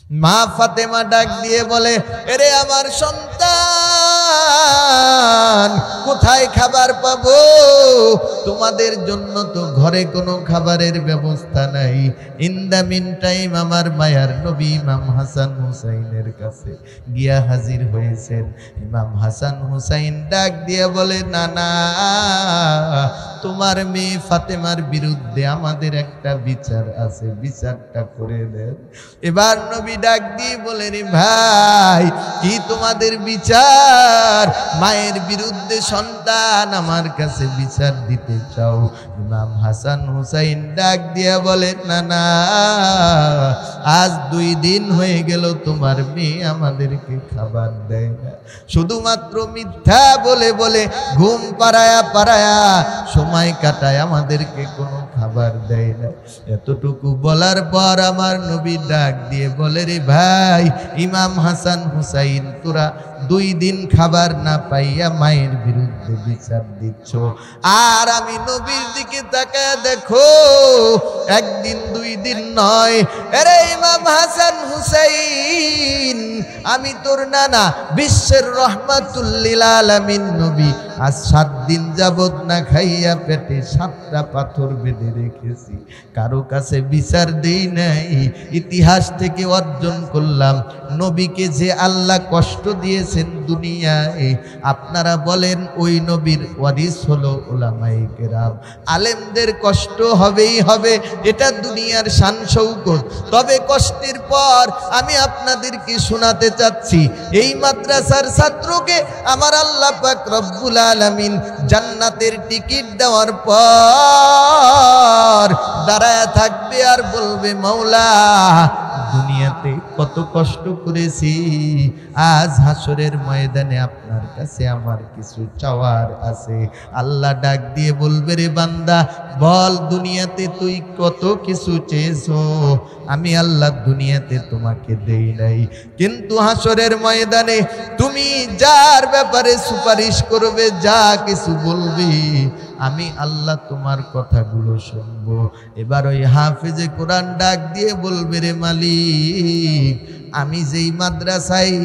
মা ফাতেমা ডাক দিয়ে বলে, এরে আমার সন্তান, কোথায় খাবার পাবো? তোমাদের জন্য তো ঘরে কোনো খাবারের ব্যবস্থা নাই। ইন দ্য মিন টাইম আমার মায়ার নবী ইমাম হাসান হুসাইনের কাছে গিয়া হাজির হয়েছেন। ইমাম হাসান হুসাইন ডাক দিয়ে বলে, না না, তোমার মেয়ে ফাতেমার বিরুদ্ধে আমাদের একটা বিচার আছে, বিচারটা করে দেন। এবার নবী ডাক দিয়ে বলে, রে ভাই, কি তোমাদের বিচার? মায়ের বিরুদ্ধে সন্তান আমার কাছে বিচার দিতে চাও? ইমাম হাসান হুসাইন ডাক দিয়া বলে, না না, আজ 2 দিন হয়ে গেল তোমার মেয়ে আমাদেরকে খাবার দেয় না, শুধুমাত্র মিথ্যা বলে বলে ঘুম পাড়ায়া পাড়ায়া সময় কাটায়, আমাদেরকে কোনো খাবার দেয় না। এতটুকু বলার পর আমার নবী ডাক দিয়ে বলে, রে ভাই ইমাম হাসান হুসাইন, তোরা 2 দিন খাবার না পাইয়া মায়ের বিরুদ্ধে বিচার দিচ্ছ, আর আমি নবীর দিকে তাকায় দেখো, 1 দিন 2 দিন নয়। আরে ইমাম হাসান হুসাইন, আমি তোর নানা বিশ্বের রহমাতুল লিল আলামিন নবী আজ 7 দিন যাবত না খাইয়া পেটে 7টা পাথর বেঁধে রেখেছি, কারো কাছে বিচার দেই নাই। ইতিহাস থেকে অর্জন করলাম, নবীকে যে আল্লাহ কষ্ট দিয়েছেন দুনিয়ায়, আপনারা বলেন ওই নবীর ওয়ারিস হলো উলামায়ে কেরাম। আলেমদের কষ্ট হবেই হবে, এটা দুনিয়ার শান শৌকত। তবে কষ্টের পর আমি আপনাদেরকে শোনাতে চাচ্ছি, এই মাদ্রাসার ছাত্রকে আমার আল্লাহ পাক রব্বুল আলামিন জান্নাতের টিকিট দেওয়ার পর দাঁড়ায় থাকবে আর বলবে, মাওলা দুনিয়াতে কত কষ্ট করেছি, আজ হাসরের ময়দানে আপনার কাছে আমার কিছু চাওয়ার আছে। আল্লাহ ডাক দিয়ে বলবে, রে বান্দা বল, দুনিয়াতে তুই কত কিছু চেয়েছো, আমি আল্লাহ দুনিয়াতে তোমাকে দেই নাই, কিন্তু হাসরের ময়দানে তুমি যার ব্যাপারে সুপারিশ করবে, যা কিছু বলবি, আমি আল্লাহ তোমার কথাগুলো শুনবো। এবার ওই হাফেজে কোরআন ডাক দিয়ে বলবে, রে মালিক, আমি যেই মাদ্রাসায়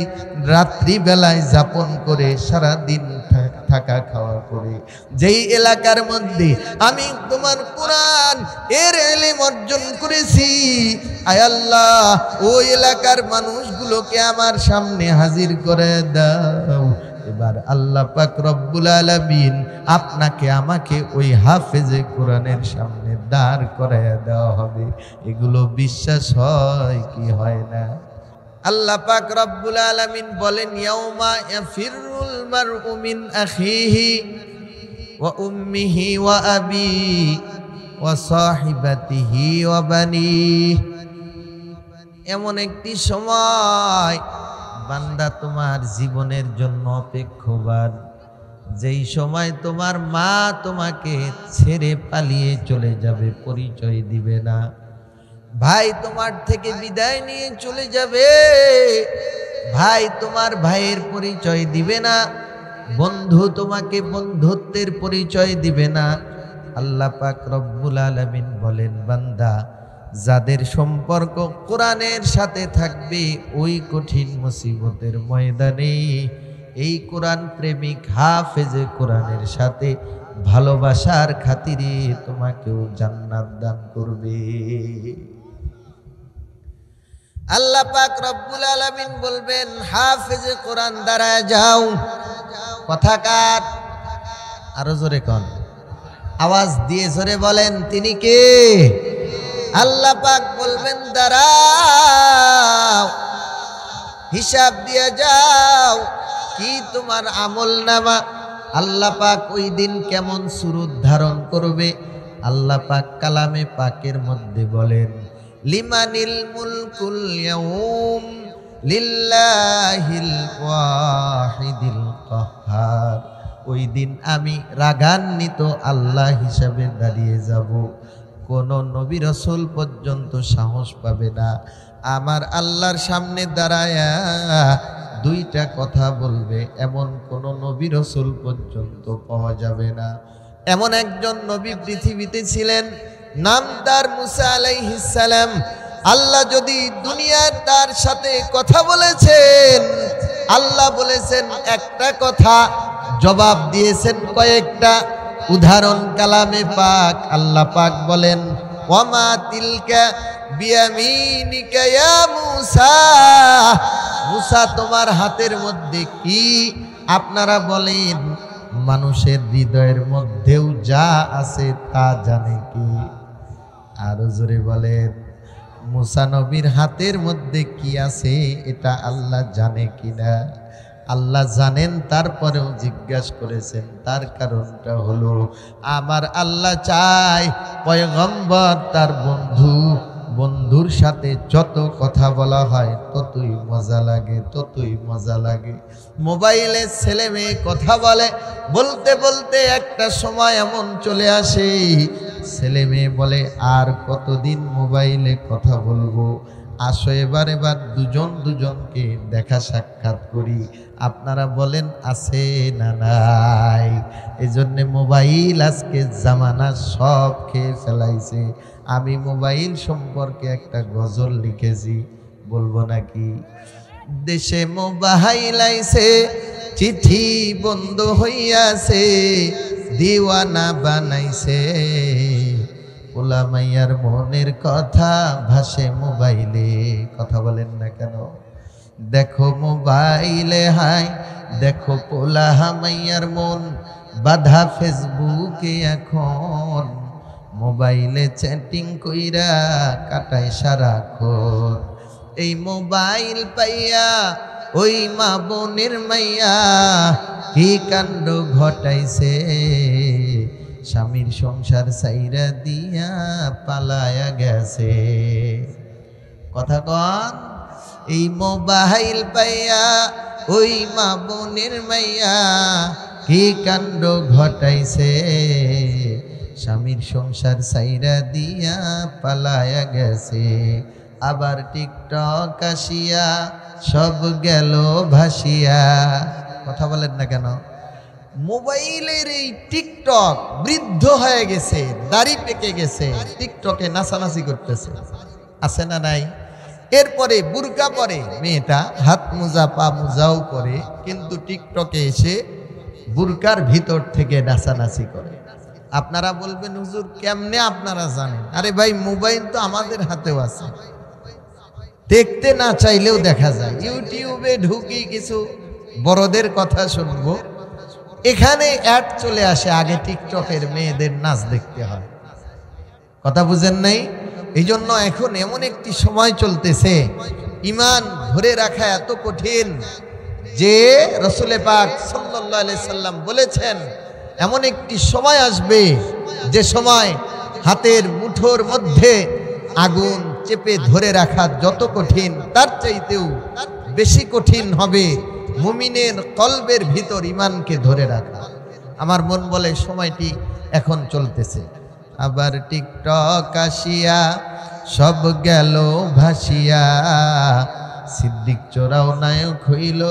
রাত্রি বেলায় যাপন করে সারা দিন থাকা খাওয়া করে, যেই এলাকার মধ্যে আমি তোমার কোরআন এর ইলম অর্জন করেছি, আয় আল্লাহ ওই এলাকার মানুষগুলোকে আমার সামনে হাজির করে দাও। এবার আল্লাহ পাক রব্বুল আলামিন আপনাকে আমাকে ওই হাফেজে কোরআনের সামনে দাঁড় করায়া দেওয়া হবে। এগুলো বিশ্বাস হয় কি হয় না? আল্লাহ পাক রব্বুল আলামিন বলেন, ইয়াউমা ইয়াফিরুল মারউ মিন আখিহি ওয়া উম্মিহি ওয়া আবি ওয়া সাহিবাতিহি ওয়া বানিহি। এমন একটি সময় বান্দা তোমার জীবনের জন্য অপেক্ষমান, যেই সময় তোমার মা তোমাকে ছেড়ে পালিয়ে চলে যাবে, পরিচয় দিবে না, ভাই তোমার থেকে বিদায় নিয়ে চলে যাবে, ভাই তোমার ভাইয়ের পরিচয় দিবে না, বন্ধু তোমাকে বন্ধুত্বের পরিচয় দিবে না। আল্লাহ পাক রব্বুল আলামিন বলেন, বান্দা যাদের সম্পর্ক কোরআনের সাথে থাকবে, ওই কঠিন মুসিবতের ময়দানে এই কোরআন প্রেমিক হাফেজে কোরআনের সাথে ভালোবাসার খাতিরে তোমাকেও জান্নাত দান করবে। আল্লাহ পাক রব্বুল আলামিন বলবেন, হাফেজে কোরআন দাঁড়ায় যাও। কথা কার? আরো জোরে কোন, আওয়াজ দিয়ে জোরে বলেন, তিনি কে? আল্লাহ পাক বলবেন, দাঁড়াও, হিসাব দিয়ে যাও, কি তোমার আমল নামা। আল্লাহ পাক ওই দিন কেমন সুরত ধারণ করবে? আল্লাহ পাক কালামে পাকের মধ্যে বলেন, লিমানিল মুলকুল ইয়াউম লিল্লাহিল ওয়াহিদিল কাহ্হার। ওই দিন আমি রাগান্বিত আল্লাহ হিসাবে দাঁড়িয়ে যাব, কোন নবী রাসূল পর্যন্ত সাহস পাবে না আমার আল্লাহর সামনে দাঁড়ায়া 2টা কথা বলবে, এমন কোন নবী রাসূল পর্যন্ত পাওয়া যাবে না। এমন একজন নবী পৃথিবীতে ছিলেন, নাম তার মুসা আলাইহিস সালাম। আল্লাহ যদি দুনিয়ার তার সাথে কথা বলেছেন, আল্লাহ বলেছেন একটা কথা, জবাব দিয়েছেন কয়েকটা। উদাহরণ কালামে পাক, আল্লাহ পাক বলেন ওয়ামা তিলকা বিয়ামিনিকা ইয়া মূসা, মূসা তোমার হাতের মধ্যে কি? আপনারা বলেন মানুষের হৃদয়ের মধ্যেও যা আছে তা জানে কি? আরো জোরে বলেন মূসা নবীর হাতের মধ্যে কি আছে এটা আল্লাহ জানে কিনা? আল্লাহ জানেন, তারপরেও জিজ্ঞাসা করেছেন। তার কারণটা হলো আমার আল্লাহ চায় পয়গম্বর তার বন্ধুর সাথে যত কথা বলা হয় ততই মজা লাগে, ততই মজা লাগে। মোবাইলে ছেলে মেয়ে কথা বলে, বলতে বলতে একটা সময় এমন চলে আসে ছেলে মেয়ে বলে আর কতদিন মোবাইলে কথা বলবো, আসো এবার দুজনকে দেখা সাক্ষাৎ করি। আপনারা বলেন আছে না নাই? এই জন্যে মোবাইল আজকে জামানা সব খেয়ে ফেলাইছে। আমি মোবাইল সম্পর্কে একটা গজল লিখেছি, বলবো নাকি? দেশে মোবাইল আইছে, চিঠি বন্ধ হইয়াছে, দিওয়ানা বানাইছে, পোলা মাইয়ার মনের কথা ভাসে মোবাইলে। কথা বলেন না কেন? দেখো মোবাইলে হাই, দেখো পোলা মাইয়ার মন বাধা ফেসবুকে এখন, মোবাইলে চ্যাটিং কইরা কাটায় সারাক্ষণ। এই মোবাইল পাইয়া ওই মা বোনের মাইয়া কি কাণ্ড ঘটাইছে, স্বামীর সংসার সাইরা দিয়া পালায়া গেছে। কথা কন? এই মোবাইল পাইয়া ওই মা বোনের মাইয়া কি কাণ্ড ঘটাইছে, স্বামীর সংসার সাইরা দিয়া পালায়া গেছে। আবার টিকটক আসিয়া সব গেল ভাসিয়া। কথা বলেন না কেন? মোবাইলের এই টিকটক বৃদ্ধ হয়ে গেছে, দাড়ি পেকে গেছে, টিকটকে নাচানাচি করতেছে, আছে না নাই? এরপরে বুরকা পরে মেয়েটা, হাত মোজা পা মোজাও পরে, কিন্তু টিকটকে এসে বুরকার ভিতর থেকে নাচানাচি করে। আপনারা বলবেন হুজুর কেমনে আপনারা জানেন? আরে ভাই মোবাইল তো আমাদের হাতেও আছে, দেখতে না চাইলেও দেখা যায়। ইউটিউবে ঢুকি কিছু বড়দের কথা শুনবো, এখানে অ্যাড চলে আসে, আগে টিকটকের মেয়েদের নাচ দেখতে হয়। কথা বুঝেন নাই? এই জন্য এখন এমন একটি সময় চলতেছে, ঈমান ধরে রাখা এত কঠিন যে রাসূল পাক সাল্লাল্লাহু আলাইহি সাল্লাম বলেছেন এমন একটি সময় আসবে যে সময় হাতের মুঠোর মধ্যে আগুন চেপে ধরে রাখা যত কঠিন, তার চাইতেও বেশি কঠিন হবে মুমিনের কলবের ভিতর ঈমানকে ধরে রাখা। আমার মন বলে সময়টি এখন চলতেছে। আবার টিকটক আসিয়া সব গেল ভাসিয়া, সিদ্দিক চোরাও নায়ক হইল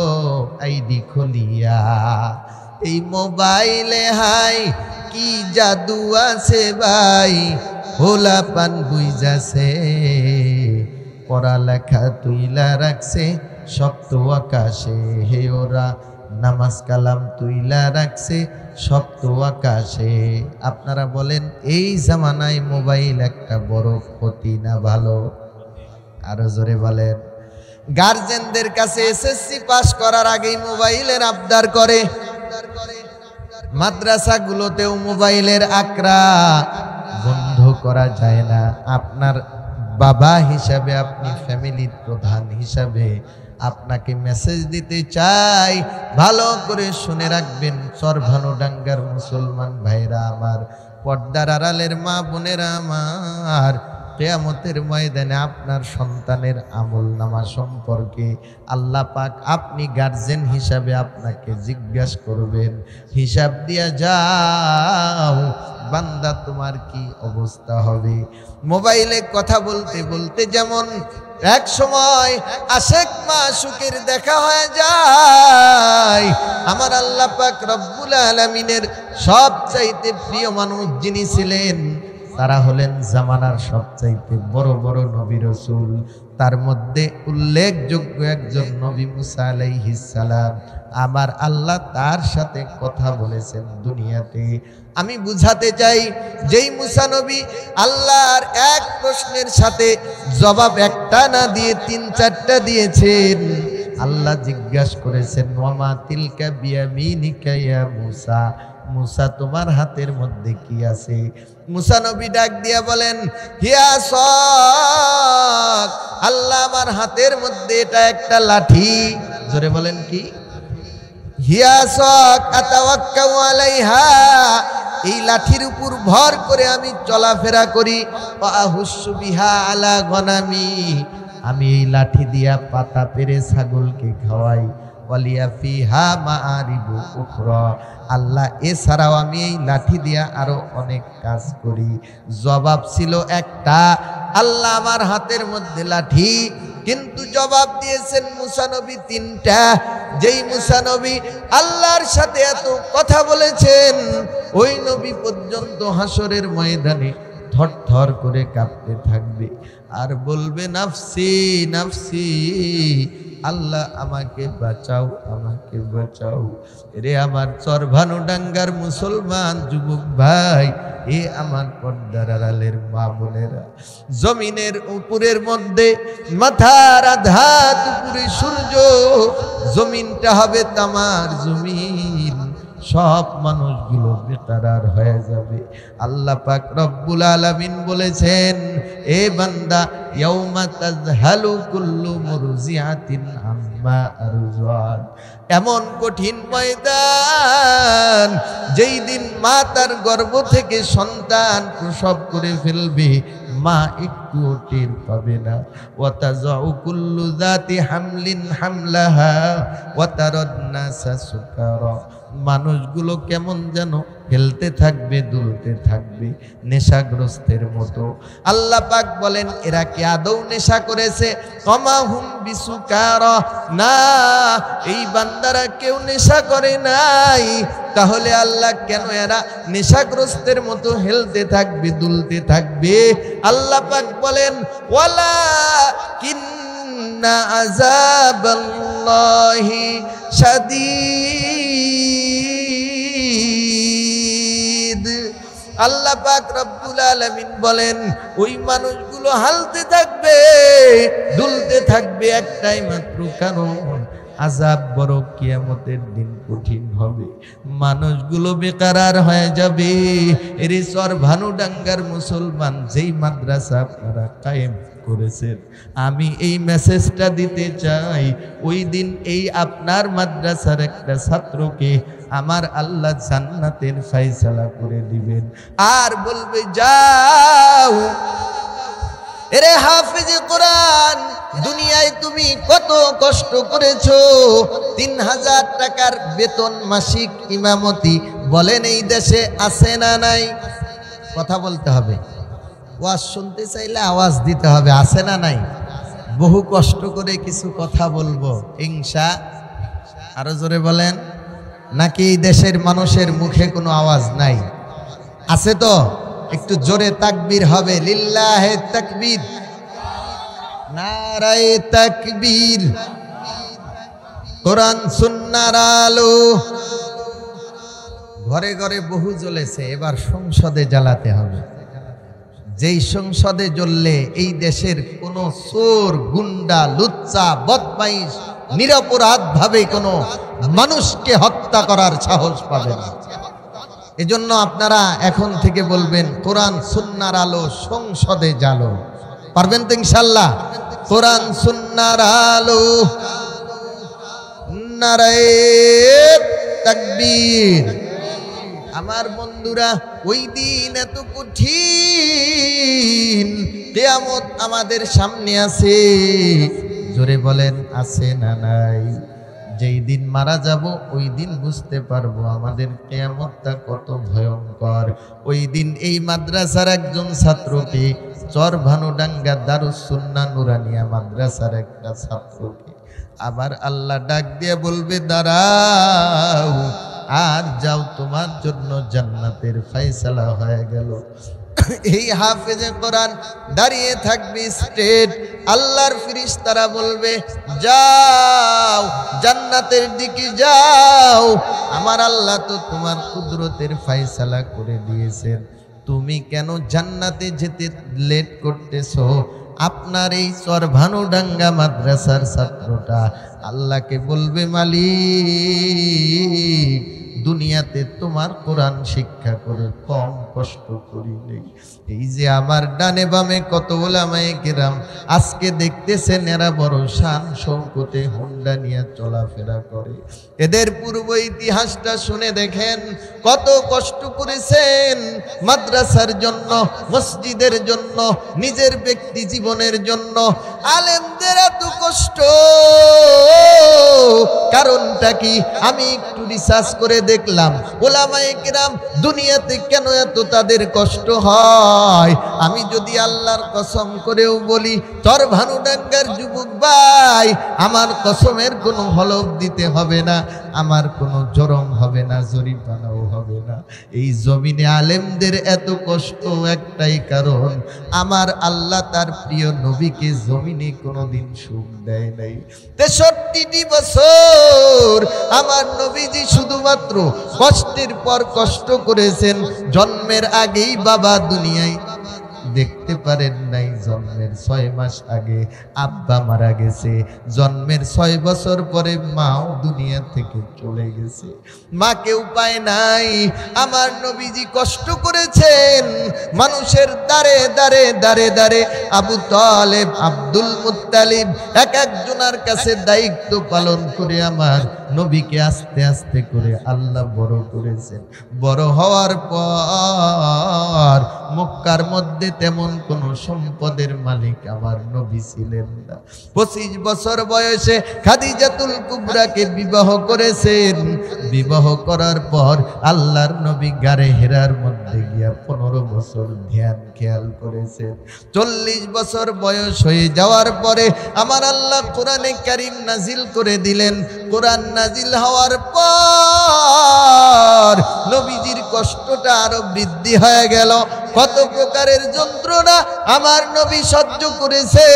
আইডি খুলিয়া। এই মোবাইলে হাই কি জাদু আছে ভাই, হোলা পান বুইজাছে, পড়ালেখা তুইলা রাখছে সপ্ত আকাশে, হে ওরা নামাজ কালাম তুইলা রাখছে সপ্ত আকাশে। আপনারা বলেন এই জামানায় মোবাইল একটা বড় ক্ষতি না ভালো? আরো জোরে বলেন। গার্জেনদের কাছে এসএসসি পাস করার আগেই মোবাইলের আবদার করে, মাদ্রাসাগুলোতেও মোবাইলের আকড়া বন্ধ করা যায় না। আপনার বাবা হিসাবে, আপনি ফ্যামিলির প্রধান হিসাবে আপনাকে মেসেজ দিতে চাই, ভালো করে শুনে রাখবেন চরভানুডাঙ্গার মুসলমান ভাইরা আমার, পর্দার আড়ালের মা বোনেরা আমার, কিয়ামতের ময়দানে আপনার সন্তানের আমলনামা সম্পর্কে আল্লাহ পাক আপনি গার্জেন হিসাবে আপনাকে জিজ্ঞাসা করবেন। হিসাব দিয়া যাও বান্দা তোমার কি অবস্থা হবে। মোবাইলে কথা বলতে বলতে যেমন এক সময় আশেক মাশুকের দেখা হয়ে যায়, আমার আল্লাহ পাক রব্বুল আলামিনের সবচাইতে প্রিয় মানুষ যিনি ছিলেন তারা হলেন জামানার সবচাইতে বড় বড় নবী রাসূল। তার মধ্যে উল্লেখযোগ্য একজন নবী মুসা আলাইহিস সালাম। আমার আল্লাহ তার সাথে কথা বলেছেন দুনিয়াতে। আমি বুঝাতে চাই, যেই মুসা নবী আল্লাহর এক প্রশ্নের সাথে জবাব একটা না দিয়ে ৩-৪টা দিয়েছেন। আল্লাহ জিজ্ঞাসা করেছেন, ওয়ামা তিলকা বিয়ামিনিকা ইয়া মুসা, মুসা তোমার হাতের মধ্যে কি আছে? মুসা নবী ডাক দিয়া বলেন, হিয়া সক, আল্লাহ আমার হাতের মধ্যে এটা একটা লাঠি। জোরে বলেন কি? হিয়া সক আতাওয়াক্কাউ আলাইহা, এই লাঠির উপর ভর করে আমি চলাফেরা করি। ওয়া আহুসসু বিহা আলা গনামি, আমি এই লাঠি দিয়া পাতা পেরে ছাগলকে খাওয়াই। ওয়ালিয়া ফিহা মাআরিবু উখরা, আল্লাহ এছাড়াও আমি এই লাঠি দিয়া আরো অনেক কাজ করি। জবাব ছিল একটা, আল্লাহ আমার হাতের মধ্যে লাঠি, কিন্তু জবাব দিয়েছেন মুসা নবী ৩টা। যেই মুসা নবী আল্লাহর সাথে এত কথা বলেছেন, ওই নবী পর্যন্ত হাসরের ময়দানে থরথর করে কাঁপতে থাকবে আর বলবে, নাফসি নাফসি, আল্লাহ আমাকে বাঁচাও, আমাকে বাঁচাও। রে আমার চরভানুডাঙ্গার মুসলমান যুবক ভাই, এ আমার পর্দার আড়ালের মা বোনেরা, জমিনের উপরের মধ্যে মাথার আঘাত উপরে সূর্য, জমিনটা হবে তামার জমিন, সব মানুষগুলো বেকারার হয়ে যাবে। আল্লাহ পাক রব্বুল আলামিন বলেছেন, এ বান্দা, ইয়াউমা তাযহালু কুল্লু মুরজিআতিন আম্মা আরজাত, এমন কঠিন ময়দান, যেই দিন মা তার গর্ভ থেকে সন্তান প্রসব করে ফেলবে, মা একটু টের পাবে না। ওয়া তাযাউ কুল্লু যাতি হামলিন হামলাহা ওয়া তারান নাসা সুকারা, মানুষগুলো কেমন যেন খেলতে থাকবে, দুলতে থাকবে নেশাগ্রস্তের মতো। আল্লাহ পাক বলেন, এরা কি আদৌ নেশা করেছে? ওমা হুম বিসুকারা, না, এই বান্দারা কেউ নেশা করে নাই। তাহলে আল্লাহ কেন এরা নেশাগ্রস্তের মতো হেলতে থাকবে, দুলতে থাকবে? আল্লাহ পাক বলেন, ওয়ালা কিন্না আযাবাল্লাহি শাদীদ। আল্লাহ পাক রব্বুল আলামিন বলেন, ওই মানুষগুলো হালতে থাকবে, দুলতে থাকবে একটাই মাত্র কারণ, আযাব বড়, কিয়ামতের দিন কঠিন হবে, মানুষগুলো বেকারার হয়ে যাবে। এর চরভানুডাঙ্গার মুসলমান, যেই মাদ্রাসা আপনারা কায়েম করেছেন, আমি এই মেসেজটা দিতে চাই, ওই দিন এই আপনার মাদ্রাসার একটা ছাত্রকে আমার আল্লাহ জান্নাতের ফয়সালা করে দিবেন, আর বলবে, যাও এরে হাফিজ কোরআন, দুনিয়ায় তুমি কত কষ্ট করেছো, ৩,০০০ টাকার বেতন মাসিক ইমামতি, বলেন এই দেশে আছে না নাই? কথা বলতে হবে, ওয়াজ শুনতে চাইলে আওয়াজ দিতে হবে, আছে না নাই? বহু কষ্ট করে কিছু কথা বলবো ইনশা, আরো জোরে বলেন, নাকি এই দেশের মানুষের মুখে কোনো আওয়াজ নাই? আছে তো? একটু জোরে তাকবীর হবে, লিল্লাহে তাকবীর, নারায়ে তাকবীর। কোরআন সুন্নাহর আলো ঘরে ঘরে বহু জ্বলেছে, এবার সংসদে জ্বালাতে হবে। যেই সংসদে জ্বললে এই দেশের কোন চোর, গুন্ডা, লুচ্চা, বদমাইশ নিরপরাধ ভাবে কোনো মানুষকে হত্যা করার সাহস পাবে না। এজন্য আপনারা এখন থেকে বলবেন, কোরআন সুন্নাহর আলো সংসদে জ্বালো। পারবেন তো ইনশাআল্লাহ? কোরআন সুন্নাহর আলো, নারায়ে তাকবীর। আমার বন্ধুরা, ওই দিন এত কঠিন, কিয়ামত আমাদের সামনে আছে, জোরে বলেন আছে না নাই? যেই দিন মারা যাব, ওই দিন বুঝতে পারবো আমাদের কিয়ামতটা কত ভয়ঙ্কর। ওই দিন এই মাদ্রাসার একজন ছাত্রকে, চরভানুডাঙ্গা দারুস সুন্নাহ নুরানিয়া মাদ্রাসার একটা ছাত্রকে আবার আল্লাহ ডাক দিয়ে বলবে, দাঁড়াও, আর যাও, তোমার জন্য জান্নাতের ফয়সালা হয়ে গেল। এই হাফেজে কোরআন দাঁড়িয়ে থাকবে স্ট্রেট, আল্লাহর ফেরেশতারা বলবে যাও জান্নাতের দিকে যাও, আমার আল্লাহ তো তোমার কুদরতের ফয়সালা করে দিয়েছেন, তুমি কেন জান্নাতে যেতে লেট করতেছো? আপনার এই চরভানুডাঙ্গা মাদ্রাসার ছাত্রটা আল্লাহকে বলবে মালিক দুনিয়াতে তোমার কোরআন শিক্ষা করে কম কষ্ট করি নেই। এই যে আমার ডানে বামে কত ওলামায়ে কেরাম আজকে দেখতেছেন এরা বড় শান শৌকতে হুন্ডা নিয়ে চলাফেরা করে, এদের পূর্ব ইতিহাসটা শুনে দেখেন কত কষ্ট করেছেন মাদ্রাসার জন্য, মসজিদের জন্য, নিজের ব্যক্তি জীবনের জন্য। আলেমদের এত কষ্ট কারণটা কি? আমি একটু রিসার্চ করে দেখলাম ওলামায়ে কেরাম দুনিয়াতে কেন এত তাদের কষ্ট হয়। আমি যদি আল্লাহর কসম করেও বলি তোর ভানুডাঙ্গার যুবক ভাই, আমার কসমের কোনো হলফ দিতে হবে না, আমার কোনো জরম হবে না, জরিমানাও হবে না। এই জমিনে আলেমদের এত কষ্ট একটাই কারণ, আমার আল্লাহ তার প্রিয় নবীকে জমিনে কোনোদিন সুখ দেয় নাই। 63টি বছর আমার নবীজি শুধুমাত্র কষ্টের পর কষ্ট করেছেন। জন্মের আগেই বাবা দুনিয়ায় দেখতে পারেন নাই, জন্মের 6 মাস আগে আব্বা মারা গেছে, জন্মের 6 বছর পরে মাও দুনিয়া থেকে চলে গেছে, মাকে উপায় নাই। আমার নবীজি কষ্ট করেছেন মানুষের দাঁড়ে দাঁড়ে দাঁড়ে দাঁড়ে। আবু তালেব, আব্দুল মুত্তালিব এক একজনের কাছে দায়িত্ব পালন করে আমার নবীকে আস্তে আস্তে করে আল্লাহ বড় করেছেন। বড় হওয়ার পর মক্কার মধ্যে তেমন কোন সম্পদের মালিক আমার নবী ছিলেন না। 25 বছর বয়সে খাদিজাতুল কুবরাকে বিবাহ করেছেন। বিবাহ করার পর আল্লাহর নবী গারে হেরার মধ্যে গিয়া 15 বছর ধ্যান খেয়াল করেছেন। 40 বছর বয়স হয়ে যাওয়ার পরে আমার আল্লাহ কোরআনে কারীম নাজিল করে দিলেন। কোরআন নাজিল হওয়ার পর নবীজির কষ্টটা আরো বৃদ্ধি হয়ে গেল। কত প্রকারের যন্ত্রণা আমার নবী সহ্য করেছে,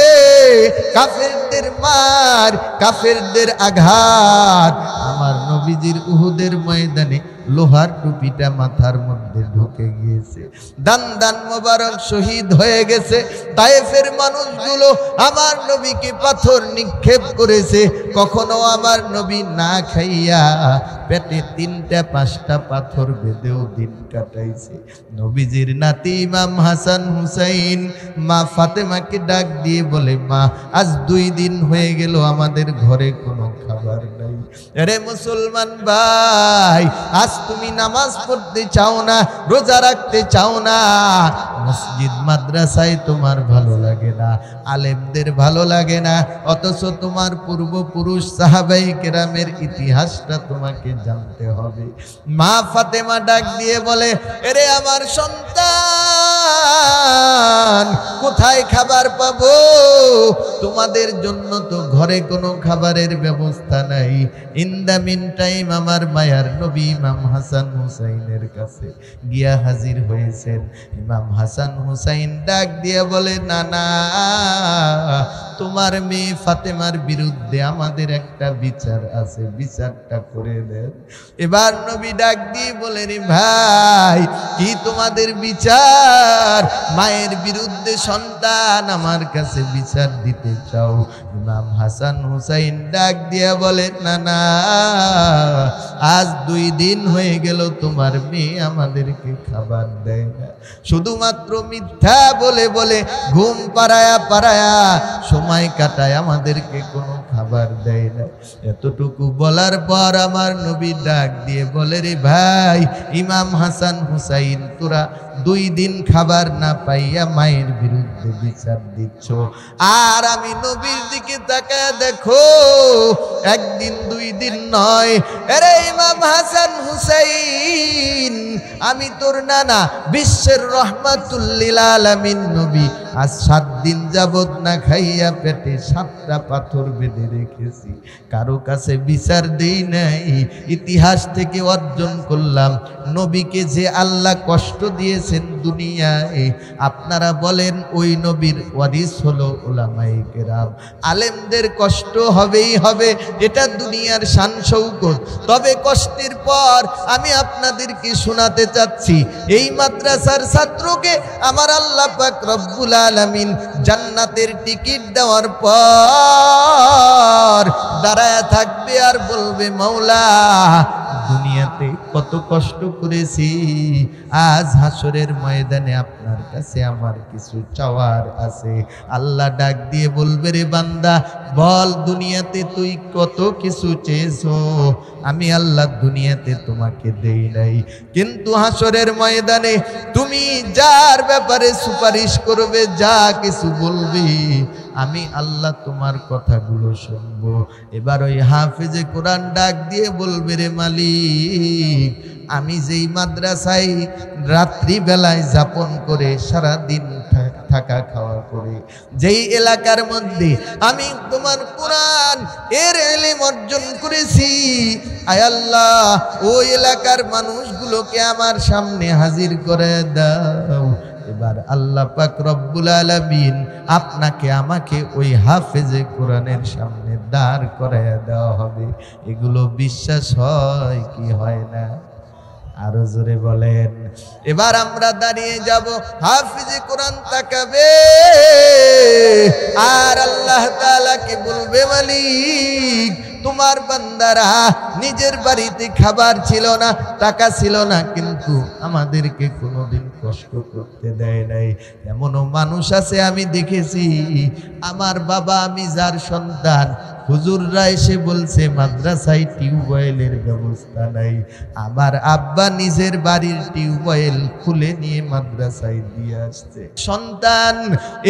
কাফেরদের মার, কাফেরদের আঘাত। আমার নবীজির উহুদের ময়দানে লোহার টুপিটা মাথার মধ্যে ঢুকে গিয়েছে, দান দান মোবারক শহীদ হয়ে গেছে। তায়েফের মানুষগুলো আমার নবীকে পাথর নিক্ষেপ করেছে। কখনো আমার নবী না খাইয়া পেটে 3টা 5টা পাথর বেঁধেও দিন কাটাইছে। নবীজির নাতি ইমাম হাসান হুসাইন মা ফাতেমাকে ডাক দিয়ে বলে, মা আজ 2 দিন হয়ে গেল আমাদের ঘরে কোনো খাবার নাই। আরে মুসলমান ভাই, আজ তুমি নামাজ পড়তে চাও না, রোজা রাখতে চাও না, মসজিদ মাদ্রাসায় তোমার ভালো লাগে না, আলেমদের ভালো লাগে না, অথচ তোমার পূর্বপুরুষ সাহাবায়ে কেরামের ইতিহাসটা তোমাকে জানতে হবে। মা ফাতেমা ডাক দিয়ে বলে, এরে আমার সন্তান, কোথায় খাবার পাবো? তোমাদের জন্য তো ঘরে কোনো খাবারের ব্যবস্থা নাই। ইন দ্য মিন টাইম আমার মায়ার নবী ইমাম হাসান হুসাইনের কাছে গিয়া হাজির হয়েছেন। ইমাম হাসান হুসাইন ডাক দিয়ে বলে, না না, তোমার মেয়ে ফাতেমার বিরুদ্ধে আমাদের একটা বিচার আছে, বিচারটা করে দেন। এবার নবী ডাক দিয়ে বলে, রে ভাই, কি তোমাদের বিচার? মায়ের বিরুদ্ধে সন্তান আমার কাছে বিচার দিতে চাও? ইমাম হাসান হুসাইন ডাক দিয়া বলে, না না, আজ 2 দিন হয়ে গেল তোমার মেয়ে আমাদেরকে খাবার দেয় না, শুধুমাত্র মিথ্যা বলে বলে ঘুম পাড়ায়া পাড়ায়া সময় কাটায়, আমাদেরকে কোনো খাবার দেয় না। এতটুকু বলার পর আমার নবী ডাক দিয়ে বলে, রে ভাই ইমাম হাসান হুসাইন, তোরা 2 দিন খাবার না পাইয়া মায়ের বিরুদ্ধে বিচার দিচ্ছ, আর আমি নবীর দিকে তাকায় দেখো, 1 দিন 2 দিন নয়, আরে ইমাম হাসান হুসাইন আমি তোর নানা বিশ্বের রহমাতুল লিল আলামিন নবী আজ 7 দিন যাবত না খাইয়া পেটে 7টা পাথর বেঁধে রেখেছি, কারো কাছে বিচার দেই নাই। ইতিহাস থেকে অর্জন করলাম নবীকে যে আল্লাহ কষ্ট দিয়েছেন দুনিয়ায়, আপনারা বলেন ওই নবীর ওয়ারিস হলো উলামায়ে কেরাম। আলেমদের কষ্ট হবেই হবে, এটা দুনিয়ার শান শৌকত। তবে কষ্টের পর আমি আপনাদেরকে শোনাতে চাচ্ছি, এই মাদ্রাসার ছাত্রকে আমার আল্লাহ পাক রব্বুল আলামিন জান্নাতের টিকিট দেওয়ার পর দাঁড়ায় থাকবে আর বলবে, মাওলা দুনিয়াতে কত কষ্ট করেছি, আজ হাসরের ময়দানে আপনার কাছে আমার কিছু চাওয়ার আছে। আল্লাহ ডাক দিয়ে বলবে, রে বান্দা বল দুনিয়াতে তুই কত কিছু চেয়েছো, আমি আল্লাহ দুনিয়াতে তোমাকে দেই নাই, কিন্তু হাসরের ময়দানে তুমি যার ব্যাপারে সুপারিশ করবে, যা কিছু বলবি, আমি আল্লাহ তোমার কথাগুলো শুনবো। এবার ওই হাফেজে কোরআন ডাক দিয়ে বলবে, রে মালিক আমি যেই মাদ্রাসায় রাত্রি বেলায় যাপন করে সারা দিন থাকা খাওয়া করে, যেই এলাকার মধ্যে আমি তোমার কোরআন এর ইলম অর্জন করেছি, আয় আল্লাহ ওই এলাকার মানুষগুলোকে আমার সামনে হাজির করে দাও। এবার আল্লাহ পাক রব্বুল আলামিন আপনাকে আমাকে ওই হাফেজে কোরআনের সামনে দাঁড় করাইয়া দেওয়া হবে। এগুলো বিশ্বাস হয় কি হয় না? আরো জোরে বলেন। এবার আমরা দাঁড়িয়ে যাব, হাফেজে কোরআন তাকাবে আর আল্লাহ তাআলাকে বলবে, মালিক তোমার বান্দারা নিজের বাড়িতে খাবার ছিল না, টাকা ছিল না, কিন্তু আমাদেরকে কোনোদিন কষ্ট করতে দেয় নাই। এমনও মানুষ আছে আমি দেখেছি, আমার বাবা আমি যার সন্তান, হুজুররা এসে বলছে মাদ্রাসায় টিউবওয়েলের ব্যবস্থা নাই, আমার আব্বা নিজের বাড়ির টিউবওয়েল খুলে নিয়ে মাদ্রাসায় দিয়ে আসছে। সন্তান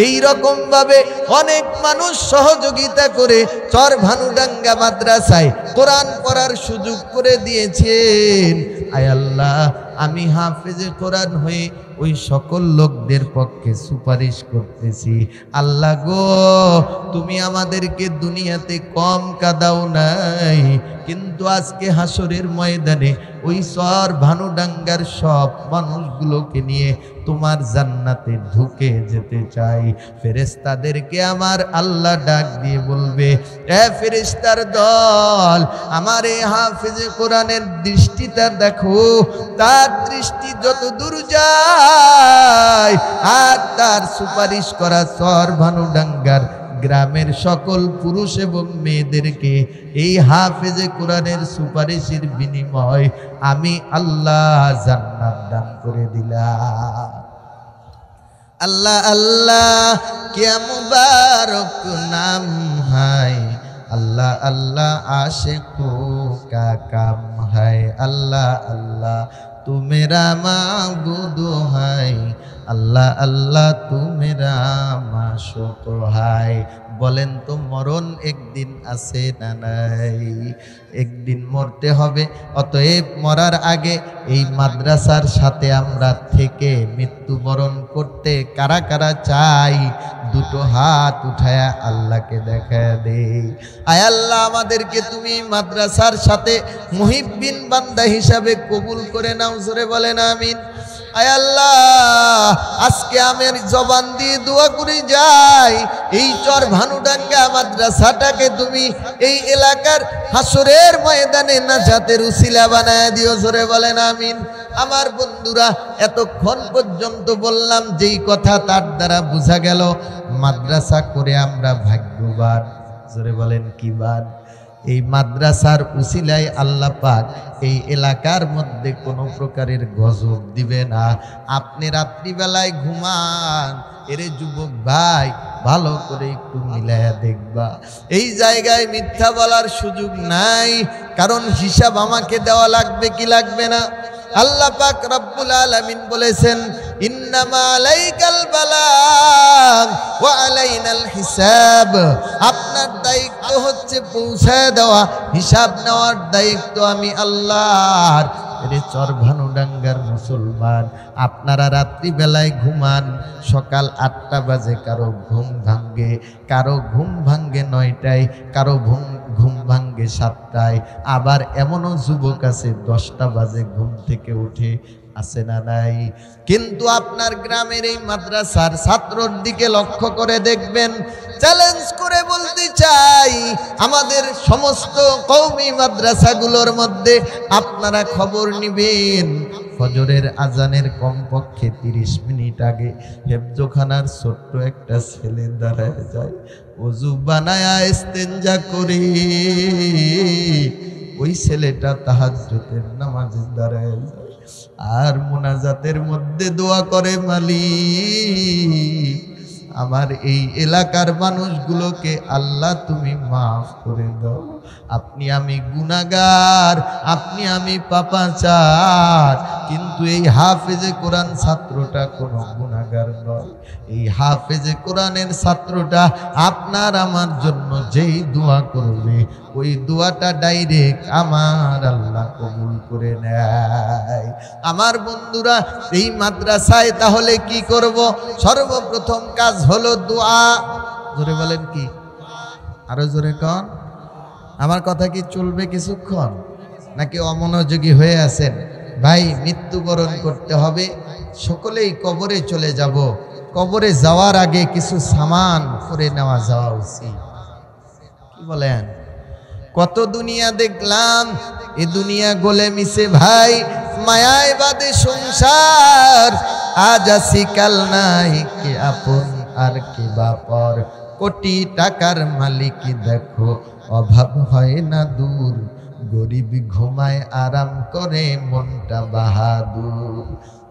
এই রকম ভাবে অনেক মানুষ সহযোগিতা করে চর ভানুডাঙ্গা মাদ্রাসায় কোরআন পড়ার সুযোগ করে দিয়েছেন। আয় আল্লাহ আমি হাফেজে কোরআন হয়ে ওই সকল লোকদের পক্ষে সুপারিশ করতেছি, আল্লাহ গো তুমি আমাদেরকে দুনিয়াতে কম কাঁদাও নাই, কিন্তু আজকে হাসরের ময়দানে ওই চর ভানুডাঙ্গার সব মানুষগুলোকে নিয়ে তোমার জান্নাতে ঢুকে যেতে চাই। ফেরেশতাদেরকে আমার আল্লাহ ডাক দিয়ে বলবে, এ ফেরেশতার দল, আমার এই হাফেজে কোরআনের দৃষ্টিটা দেখো, তার দৃষ্টি যত দূর যায় আর তার সুপারিশ করা চর ভানুডাঙ্গার গ্রামের সকল পুরুষ এবং মেয়েদেরকে এই হাফেজে কোরআনের সুপারিশের বিনিময় আমি আল্লাহ জান্নাত দান করে দিলাম। আল্লাহ আল্লাহ क्या मुबारक नाम है, अल्लाह अल्लाह आशिकों का काम है, अल्लाह अल्लाह तू मेरा माबूद है, अल्लाह अल्लाह तू मेरा माशूक है। বলেন তো মরণ একদিন আছে না নাই? একদিন মরতে হবে। অতএব মরার আগে এই মাদ্রাসার সাথে আমরা থেকে মৃত্যুবরণ করতে কারা কারা চাই, দুটো হাত উঠায়া আল্লাহকে দেখা দে। আয় আল্লাহ আমাদেরকে তুমি মাদ্রাসার সাথে মুহিব্বিন বান্দা হিসাবে কবুল করে নাও, জোরে বলেন আমিন। আয় আল্লাহ আজকে আমার জবান দিয়ে দোয়া করে যাই, এই চর ভানুডাঙ্গা মাদ্রাসাটাকে তুমি এই এলাকার হাসরের ময়দানে নাজাতের উসিলা বানায় দিও, জোরে বলেন আমিন। আমার বন্ধুরা এতক্ষণ পর্যন্ত বললাম যেই কথা, তার দ্বারা বোঝা গেল মাদ্রাসা করে আমরা ভাগ্যবান, জোরে বলেন কি বান। এই মাদ্রাসার উসিলায় আল্লাহ পাক এই এলাকার মধ্যে কোনো প্রকারের গজব দিবে না। আপনি রাত্রিবেলায় ঘুমান, এরে যুবক ভাই ভালো করে একটু মিলায়া দেখবা, এই জায়গায় মিথ্যা বলার সুযোগ নাই, কারণ হিসাব আমাকে দেওয়া লাগবে কি লাগবে না? আল্লাহ পাক রব্বুল আলামিন বলেছেন, ইন্নামা আলাইকাল বালাগ ওয়া আলাইনাল হিসাব। আপনার দায়িত্ব হচ্ছে পৌঁছায় দেওয়া, হিসাব নেওয়ার দায়িত্ব আমি আল্লাহর। এর চর ভানুডাঙ্গার মুসলমান, আপনারা রাত্রিবেলায় ঘুমান, সকাল 8টা বাজে কারো ঘুম ভাঙ্গে, কারো ঘুম ভাঙ্গে 9টায়, কারো ঘুম ভাঙ্গে 7টায়, আবার এমনও যুবক আছে 10টা বাজে ঘুম থেকে উঠে, আছে না নাই? কিন্তু আপনার গ্রামের এই মাদ্রাসার ছাত্রর দিকে লক্ষ্য করে দেখবেন, চ্যালেঞ্জ করে বলতে চাই, আমাদের সমস্ত কওমি মাদ্রাসাগুলোর মধ্যে আপনারা খবর নিবেন, ফজরের আজানের কমপক্ষে 30 মিনিট আগে হেফজখানার ছোট্ট একটা ছেলে দাঁড়ায় যায়, ওযু বানায়া ইস্তেঞ্জা করে ওই ছেলেটা তাহাজ্জুদের নামাজে দাঁড়ায় যায় আর মুনাজাতের মধ্যে দোয়া করে, মালিক আমার এই এলাকার মানুষগুলোকে আল্লাহ তুমি মাফ করে দাও, আপনি আমি গুনাহগার, আপনি আমি পাপাচার, কিন্তু এই হাফেজে কোরআন ছাত্রটা কোনো গুনাহগার নয়। এই হাফেজে কোরআনের ছাত্রটা আপনার আমার জন্য যেই দোয়া করবে ওই দোয়াটা ডাইরেক্ট আমার আল্লাহ কবুল করে নেয়। আমার বন্ধুরা, এই মাদ্রাসায় তাহলে কি করব? সর্বপ্রথম কাজ হলো দোয়া। জোরে বলেন, কি আরো জোরে কন। আমার কথা কি চলবে কিছুক্ষণ, নাকি অমনোযোগী হয়ে আছেন? ভাই, মৃত্যুবরণ করতে হবে, সকলেই কবরে চলে যাব, কবরে যাওয়ার আগে কিছু সামান করে নেওয়া যাওয়া উচিত। কি বলেন? কত দুনিয়া দেখলাম, এ দুনিয়া গলে মিশে ভাই, মায়ায় বাদে সংসার, আজ আসি কাল নাই, কে আপন আর কে বাপর, কোটি টাকার মালিক দেখো অভাব হয় না দূর, গরিব ঘুমায় আরাম করে মনটা বাহাদুর,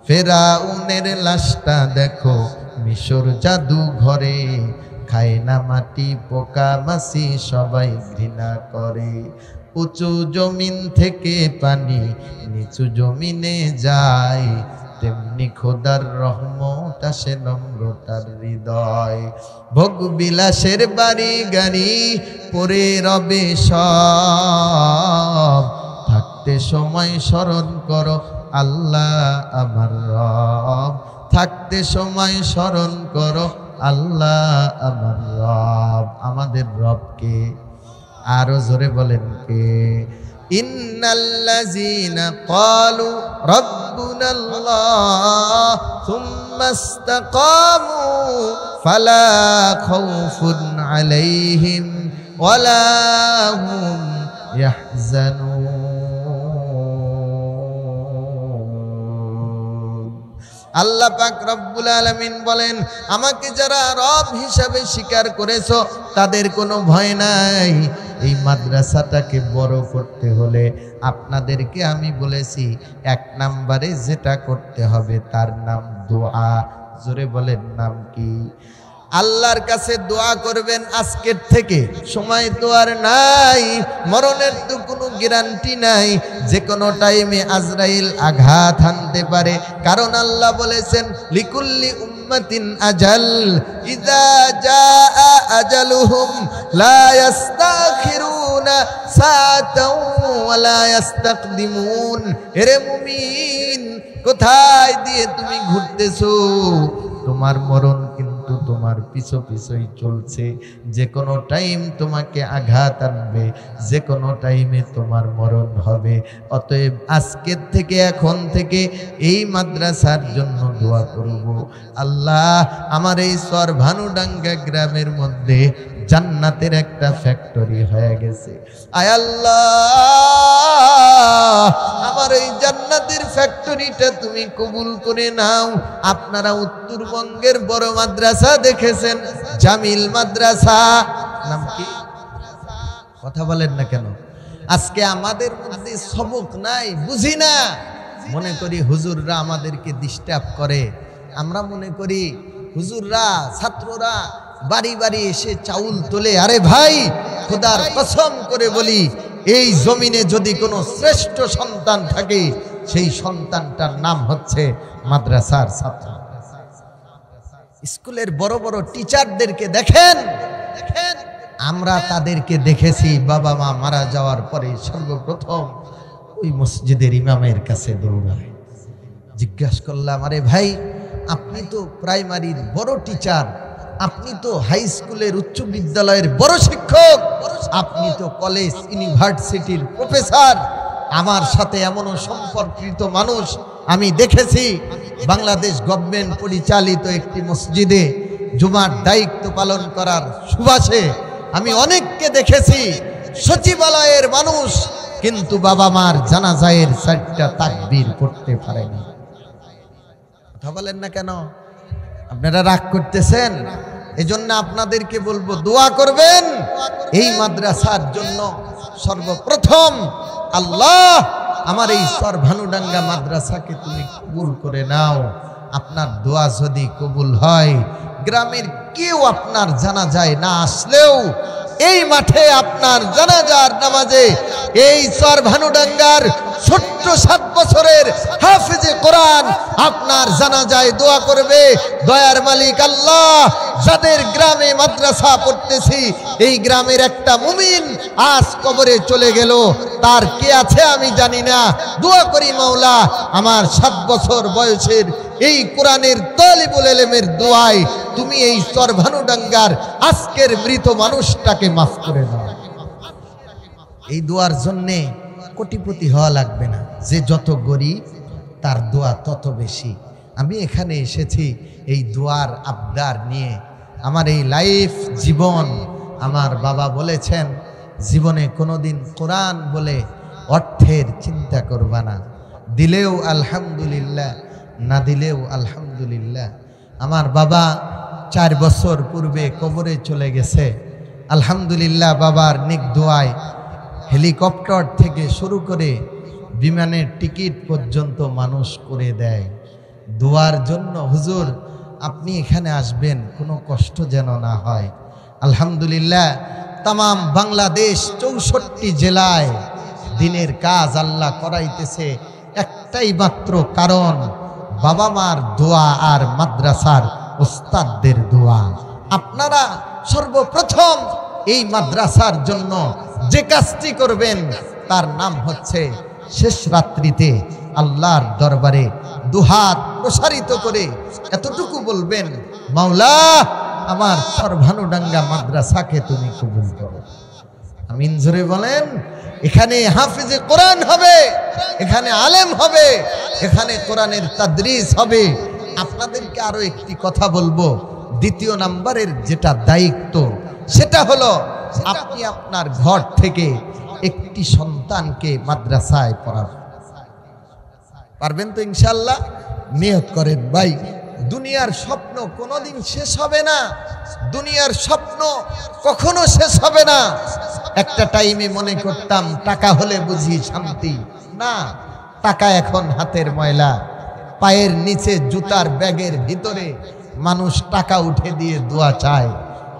ফেরাউনের লাশটা দেখো মিশর জাদু ঘরে, খায় না মাটি পোকা মাছি সবাই ঘৃণা করে, উঁচু জমিন থেকে পানি নিচু জমিনে যায়, তেমনি খোদার রহমত আসে নম্রতার হৃদয়, ভোগ বিলাসের বাড়ি গাড়ি পরে রবে সব, থাকতে সময় স্মরণ করো আল্লাহ আমার রব, থাকতে সময় স্মরণ করো আল্লাহ আমার রব। আমাদের রবকে আরো জোরে বলেন, কে? ইন্নাল্লাযীনা ক্বালু রাব্বুনাল্লাহ সুম্মা ইসতাকামু ফালা খাউফুন আলাইহিম ওয়ালা হুম ইয়াহজানুন। আল্লাহ পাক রব্বুল আলামিন বলেন, আমাকে যারা রব হিসাবে স্বীকার করেছো তাদের কোনো ভয় নাই। এই মাদ্রাসাটাকে বড় করতে হলে আপনাদেরকে আমি বলেছি 1 নম্বরে যেটা করতে হবে তার নাম দোয়া। জোরে বলেন, নাম কি? আল্লাহর কাছে দোয়া করবেন আজকের থেকে, সময় তো আর নাই, মরণের তো কোনো গ্যারান্টি নাই, যে কোনো টাইমে আজরাইল আঘাত হানতে পারে, কারণ আল্লাহ বলেছেন লিকুল্লি উম্মাতিন আজাল, ইযা জাআ আজালুহুম লা ইস্তাখিরুনা সাআতাও ওয়া লা ইস্তাকদিমুন। এরে মুমিন, কোথায় দিয়ে তুমি ঘুরতেছো? তোমার মরণ কিন্তু তোমার পিছু পিছুই চলছে, যে কোনো টাইম তোমাকে আঘাত আনবে, যে কোনো টাইমে তোমার মরণ হবে। অতএব আজকের থেকে, এখন থেকে এই মাদ্রাসার জন্য দোয়া করব, আল্লাহ আমার এই সরভানুডাঙ্গা গ্রামের মধ্যে জান্নাতের একটা ফ্যাক্টরি হয়ে গেছে, আয় আল্লাহ আমার এই জান্নাতের ফ্যাক্টরিটা তুমি কবুল করে নাও। আপনারা উত্তরবঙ্গের বড় মাদ্রাসা দেখেছেন, জামিল মাদ্রাসা, নাম কি? কথা বলেন না কেন? আজকে আমাদের মধ্যে সবক নাই, বুঝি না, মনে করি হুজুররা আমাদেরকে ডিস্টার্ব করে, আমরা মনে করি হুজুররা ছাত্ররা বাড়ি বাড়ি এসে চাউল তোলে। আরে ভাই, খোদার কসম করে বলি, এই জমিনে যদি কোনো শ্রেষ্ঠ সন্তান থাকে সেই সন্তানটার নাম হচ্ছে মাদ্রাসার ছাত্র। স্কুলের বড় বড় টিচারদেরকে দেখেন, আমরা তাদেরকে দেখেছি বাবা মা মারা যাওয়ার পরে সর্বপ্রথম ওই মসজিদের ইমামের কাছে দৌড়ায়, জিজ্ঞাসা করলাম, আরে ভাই আপনি তো প্রাইমারির বড় টিচার, আপনি তো হাই স্কুলের উচ্চ বিদ্যালয়ের বড় শিক্ষক, আপনি তো কলেজ ইউনিভার্সিটির প্রফেসর, আমার সাথে এমনও সম্পর্কিত মানুষ আমি দেখেছি বাংলাদেশ গভর্নমেন্ট পরিচালিত একটি মসজিদে জুমার দায়িত্ব পালন করার সুবাসে আমি অনেককে দেখেছি সচিবালয়ের মানুষ, কিন্তু বাবা মার জানাজায়ের 4টা তাকবীর পড়তে পারেনি। কথা বলেন না কেন? আপনারা রাগ করতেছেন? এজন্য আপনাদেরকে বলবো দোয়া করবেন এই মাদ্রাসার জন্য। সর্বপ্রথম আল্লাহ আমার এই সর ভানুডাঙ্গা মাদ্রাসাকে তুমি কবুল করে নাও। আপনার দোয়া যদি কবুল হয়, গ্রামের কেউ আপনার জানাজায় না আসলেও এই মাঠে আপনার জানাজার নামাজে এই সর ভানুডাঙ্গার ছোট্ট 7 বছরের হাফেজে কোরআন আপনার জানাজায় দোয়া করবে। দয়ার মালিক আল্লাহ, যাদের গ্রামে মাদ্রাসা পড়তেছি এই গ্রামের একটা মুমিন আজ কবরে চলে গেল, তার কে আছে আমি জানি না। দোয়া করি মাওলা, আমার 7 বছর বয়সের এই কোরআনের তালিবুল ইলমের দোয়ায় তুমি এই সর ভানুডাঙ্গার আজকের মৃত মানুষটাকে মাফ করে দাও। এই দোয়ার জন্যে কোটিপতি হওয়া লাগবে না, যে যত গরিব তার দোয়া তত বেশি। আমি এখানে এসেছি এই দোয়ার আবদার নিয়ে। আমার এই লাইফ জীবন, আমার বাবা বলেছেন জীবনে কোনোদিন কোরআন বলে অর্থের চিন্তা করবা না, দিলেও আলহামদুলিল্লাহ, না দিলেও আলহামদুলিল্লাহ। আমার বাবা 4 বছর পূর্বে কবরে চলে গেছে। আলহামদুলিল্লাহ, বাবার নেক দোয়ায় হেলিকপ্টার থেকে শুরু করে বিমানের টিকিট পর্যন্ত মানুষ করে দেয়। দোয়ার জন্য হুজুর আপনি এখানে আসবেন, কোনো কষ্ট যেন না হয়। আলহামদুলিল্লাহ, তামাম বাংলাদেশ 64 জেলায় দিনের কাজ আল্লাহ করাইতেছে একটাই মাত্র কারণ, বাবা মার দোয়া আর মাদ্রাসার ওস্তাদদের দোয়া। আপনারা সর্বপ্রথম এই মাদ্রাসার জন্য যে কাজটি করবেন তার নাম হচ্ছে শেষ রাত্রিতে আল্লাহর দরবারে দুহাত প্রসারিত করে এতটুকু বলবেন, মাওলা আমার সর ভানুডাঙ্গা মাদ্রাসাকে তুমি কবুল করো। আমিন জোরে বলেন। এখানে হাফেজে কোরআন হবে, এখানে আলেম হবে, এখানে কোরআনের তাদরিস হবে। আপনাদেরকে আরো একটি কথা বলবো, 2 নাম্বারের যেটা দায়িত্ব সেটা হলো আপনি আপনার ঘর থেকে একটি সন্তানকে মাদ্রাসায় পড়াবেন। পারবেন তো ইনশাআল্লাহ? নিয়ত করেন ভাই, দুনিয়ার স্বপ্ন কোনোদিন শেষ হবে না, দুনিয়ার স্বপ্ন কখনো শেষ হবে না। একটা টাইমে মনে করতাম টাকা হলে বুঝি শান্তি, না, টাকা এখন হাতের ময়লা। পায়ের নিচে জুতার ব্যাগের ভিতরে মানুষ টাকা উঠে দিয়ে দোয়া চায়,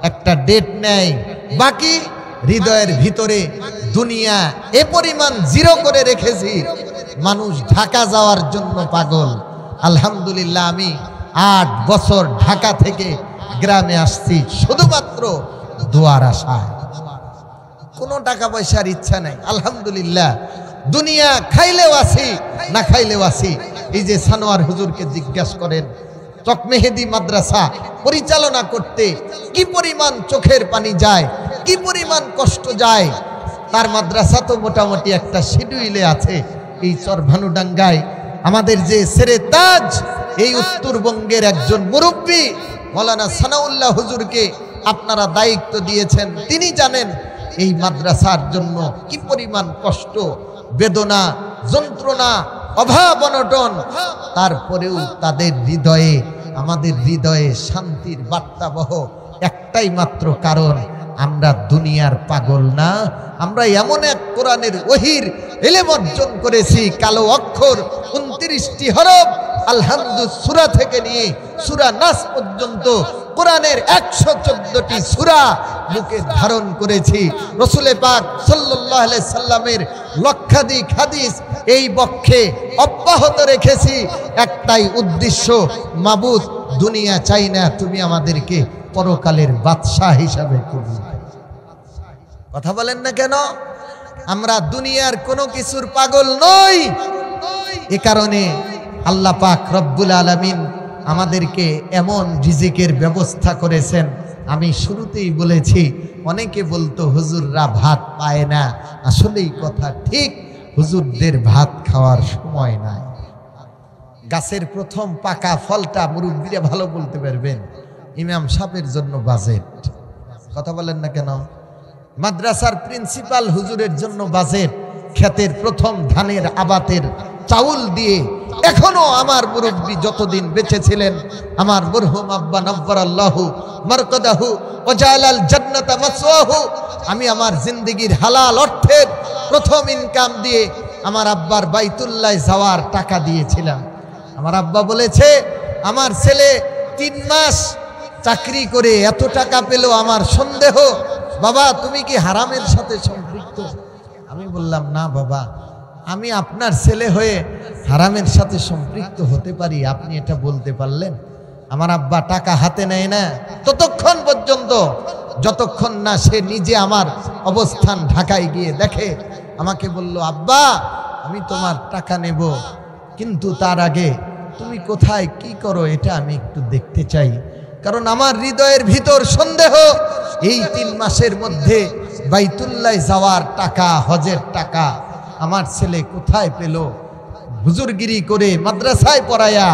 একটা ডেট নেয়, বাকি হৃদয়ের ভিতরে দুনিয়া এ পরিমাণ জিরো করে রেখেছি, মানুষ ঢাকা যাওয়ার জন্য পাগল। আলহামদুলিল্লাহ, আমি 8 বছর ঢাকা থেকে গ্রামে আসছি শুধুমাত্র দোয়ার আশায়, কোনো টাকা পয়সার ইচ্ছা নাই। আলহামদুলিল্লাহ, দুনিয়া খাইলেও আসি, না খাইলেও আসি। এই যে সানোয়ার হুজুরকে জিজ্ঞাসা করেন, চকমেহেদি মাদ্রাসা পরিচালনা করতে কি পরিমাণ চোখের পানি যায়, কি পরিমাণ কষ্ট যায়। তার মাদ্রাসা তো মোটামুটি একটা শিডিউলে আছে। এই সর ভানুডাঙ্গায় আমাদের যে সেরে তাজ, এই উত্তরবঙ্গের একজন মুরব্বী মাওলানা সানাউল্লাহ হুজুরকে আপনারা দায়িত্ব দিয়েছেন, তিনি জানেন এই মাদ্রাসার জন্য কি পরিমাণ কষ্ট, বেদনা, যন্ত্রণা, অভাব অনটন। তারপরেও তাদের হৃদয়ে, আমাদের হৃদয়ে শান্তির বার্তাবহ একটাই মাত্র কারণ, আমরা দুনিয়ার পাগল না, আমরা এমন এক কোরআনের ওহির ইলম অর্জন করেছি, কালো অক্ষর 29টি হরফ, আলহামদু সূরা থেকে নিয়ে সূরা নাস পর্যন্ত কোরআনের 114টি সূরা বুকে ধারণ করেছি। রাসূল পাক সাল্লাল্লাহু আলাইহি সাল্লামের লক্ষাধিক হাদিস এই বক্ষে অব্যাহত রেখেছি। একটাই উদ্দেশ্য, মাবুদ দুনিয়া চাই না, তুমি আমাদেরকে পরকালের বাদশাহ হিসাবে কবুল। কথা বলেন না কেন? আমরা দুনিয়ার কোনো কিছুর পাগল নই। এ কারণে আল্লাহ পাক রব্বুল আলামিন আমাদেরকে এমন রিজিকের ব্যবস্থা করেছেন। আমি শুরুতেই বলেছি, অনেকে বলতো হুজুররা ভাত পায় না। আসলেই কথা ঠিক, হুজুরদের ভাত খাওয়ার সময় নাই। গাছের প্রথম পাকা ফলটা মুরব্বীরা ভালো বলতে পারবেন, ইমাম সাহেবের জন্য বাজেট। কথা বলেন না কেন? মাদ্রাসার প্রিন্সিপাল হুজুরের জন্য বাজেট। ক্ষেতের প্রথম ধানের আবাতের চাউল দিয়ে এখনো আমার মুরব্বী যতদিন বেঁচে ছিলেন, আমার মরহুম আব্বা নব্বরাল্লাহু মারকাদাহু ওয়া জালাল জান্নাতা মাসওয়াহু, আমি আমার জিন্দেগির হালাল অর্থের প্রথম ইনকাম দিয়ে আমার আব্বার বাইতুল্লাহ যাওয়ার টাকা দিয়েছিলাম। আমার আব্বা বলেছে, আমার ছেলে 3 মাস চাকরি করে এত টাকা পেল, আমার সন্দেহ, বাবা তুমি কি হারামের সাথে সম্পৃক্ত? আমি বললাম, না বাবা, আমি আপনার ছেলে হয়ে হারামের সাথে সম্পৃক্ত হতে পারি, আপনি এটা বলতে পারলেন? আমার আব্বা টাকা হাতে নেয় না ততক্ষণ পর্যন্ত যতক্ষণ না সে নিজে আমার অবস্থান ঢাকায় গিয়ে দেখে। আমাকে বলল, আব্বা আমি তোমার টাকা নেব, কিন্তু তার আগে তুমি কোথায় কি করো এটা আমি একটু দেখতে চাই। কারণ আমার হৃদয়ের ভিতর সন্দেহ, এই 3 মাসের মধ্যে বাইতুল্লাহ যাওয়ার টাকা, হজের টাকা আমার ছেলে কোথায় পেল? হুজুরগিরি করে মাদ্রাসায় পড়ায়া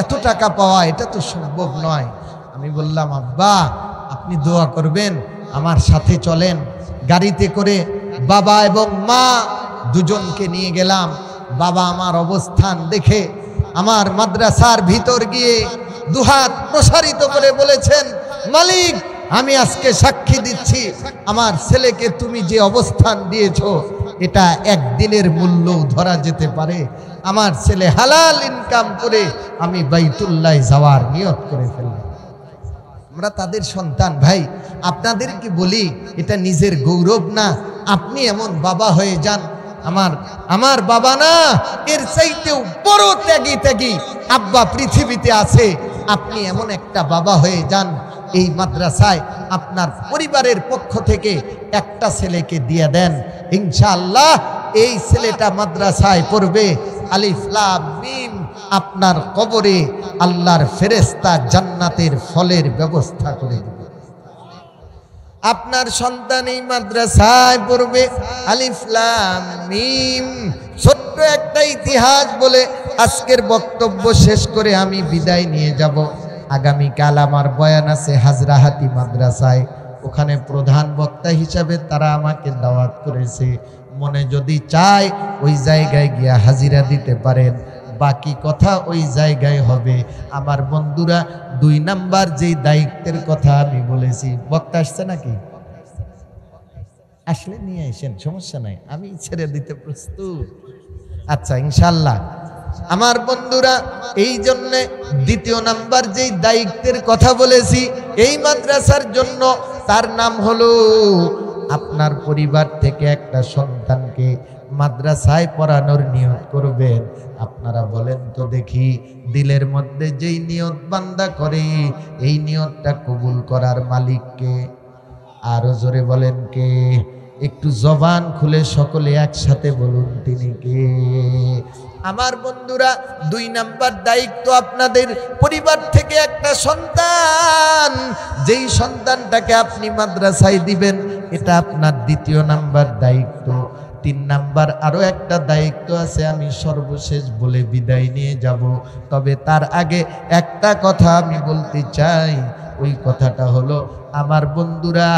এত টাকা পাওয়া এটা তো সম্ভব নয়। আমি বললাম, আব্বা আপনি দোয়া করবেন, আমার সাথে চলেন। গাড়িতে করে বাবা এবং মা দুজনকে নিয়ে গেলাম। বাবা আমার অবস্থান দেখে আমার মাদ্রাসার ভিতর গিয়ে দুহাত প্রসারিত করে বলেছেন, মালিক আমি আজকে সাক্ষী দিচ্ছি, আমার ছেলেকে তুমি যে অবস্থান দিয়েছো এটা একদিনের মূল্য ধরা যেতে পারে। আমার ছেলে হালাল ইনকাম করে আমি বাইতুল্লাহ যাওয়ার নিয়ত করে ফেললাম। আমরা তাদের সন্তান ভাই, আপনাদেরকে বলি এটা নিজের গৌরব না? আপনি এমন বাবা হয়ে যান। আমার বাবা না, এর চাইতেও বড় ত্যাগী আব্বা পৃথিবীতে আছে। আপনি এমন একটা বাবা হয়ে যান, এই মাদ্রাসায় আপনার পরিবারের পক্ষ থেকে একটা ছেলেকে দিয়ে দেন, ইনশাআল্লাহ এই ছেলেটা মাদ্রাসায় পড়বে, আলিফ লাম মিম, আপনার কবরে আল্লাহর ফেরেশতা জান্নাতের ফলের ব্যবস্থা করে দেবে। আপনার সন্তান এই মাদ্রাসায় পড়বে, আলিফ লাম মিম। ছোট্ট একটা ইতিহাস বলে আজকের বক্তব্য শেষ করে আমি বিদায় নিয়ে যাব। আগামীকাল আমার বয়ান আছে হাজরাহাটি মাদ্রাসায়, ওখানে প্রধান বক্তা হিসাবে তারা আমাকে দাওয়াত করেছে। মনে যদি চায় ওই জায়গায় গিয়া হাজিরা দিতে পারেন, বাকি কথা ওই জায়গায় হবে। আমার বন্ধুরা 2 নাম্বার যেই দায়িত্বের কথা আমি বলেছি, বক্তা আসছে নাকি? আসলে নিয়ে আসেন, সমস্যা নাই, আমি ছেড়ে দিতে প্রস্তুত। আচ্ছা ইনশাল্লাহ। আমার বন্ধুরা এই জন্যে 2 নাম্বার যেই দায়িত্বের কথা বলেছি এই মাদ্রাসার জন্য, তার নাম হলো আপনার পরিবার থেকে একটা সন্তানকে মাদ্রাসায় পড়ানোর নিয়ত করবেন। আপনারা বলেন তো দেখি, দিলের মধ্যে যেই নিয়ত বান্দা করে এই নিয়তটা কবুল করার মালিককে? আরো জোরে বলেন কে? একটু জবান খুলে সকলে একসাথে বলুন, তিনি কে? আমার বন্ধুরা 2 নাম্বার দায়িত্ব, আপনাদের পরিবার থেকে একটা সন্তান, যেই সন্তানটাকে আপনি মাদ্রাসায় দিবেন এটা আপনার 2 নাম্বার দায়িত্ব। 3 নাম্বার আরো একটা দায়িত্ব আছে, আমি সর্বশেষ বলে বিদায় নিয়ে যাব। তবে তার আগে একটা কথা আমি বলতে চাই, ওই কথাটা হলো, আমার বন্ধুরা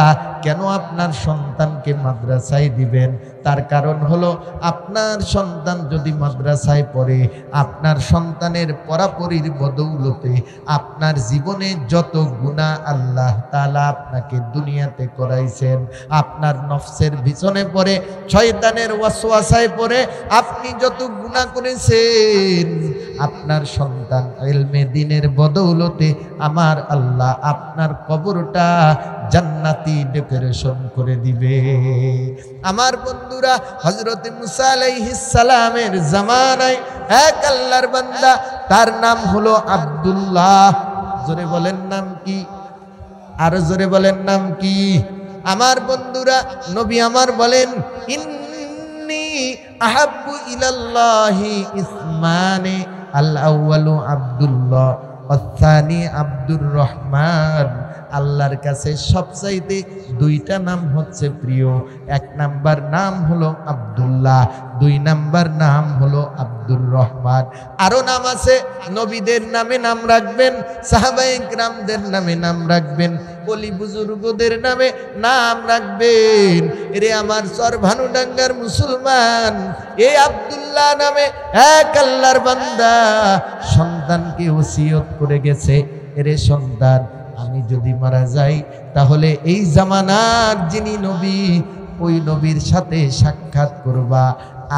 কেন আপনার সন্তানকে মাদ্রাসায় দিবেন? তার কারণ হলো, আপনার সন্তান যদি মাদ্রাসায় পড়ে, আপনার সন্তানের পড়াপড়ির বদৌলতে আপনার জীবনে যত গুনাহ আল্লাহ তাআলা আপনাকে দুনিয়াতে করাইছেন, আপনার নফসের পিছনে পড়ে, শয়তানের ওয়াসওয়াসায় পড়ে আপনি যত গুনাহ করেছেন, আপনার সন্তান ইলমে দ্বীনের বদৌলতে আমার আল্লাহ আপনার কবরটা জান্নাতি ডেকোরেশন করে দিবে। আমার বন্ধুরা হযরত মুসা আলাইহিস সালামের জামানায় এক আল্লাহর বান্দা, তার নাম হলো আব্দুল্লাহ। জোরে বলেন নাম কি? আরো জোরে বলেন নাম কি? আমার বন্ধুরা নবী আমার বলেন, ইন্নী আহাব্বু ইলাল্লাহি ইসমানে আল আউয়ালু আব্দুল্লাহ ওয়াস-সানি আব্দুর রহমান। আল্লাহর কাছে সবচাইতে দুইটা নাম হচ্ছে প্রিয়। এক নাম্বার নাম হলো আব্দুল্লাহ, দুই নাম্বার নাম হলো আব্দুর রহমান। আরো নাম আছে, নবীদের নামে নাম রাখবেন, সাহাবায়ে কিরামদের নামে নাম রাখবেন, ওলি বুজুর্গদের নামে নাম রাখবেন। এরে আমার চরভানুডাঙ্গার মুসলমান, এই আব্দুল্লাহ নামে এক আল্লাহর বান্দা সন্তানকে ওসিয়ত করে গেছে, এরে সন্তান আমি যদি মারা যাই তাহলে এই জামানার যিনি নবী ওই নবীর সাথে সাক্ষাৎ করবা,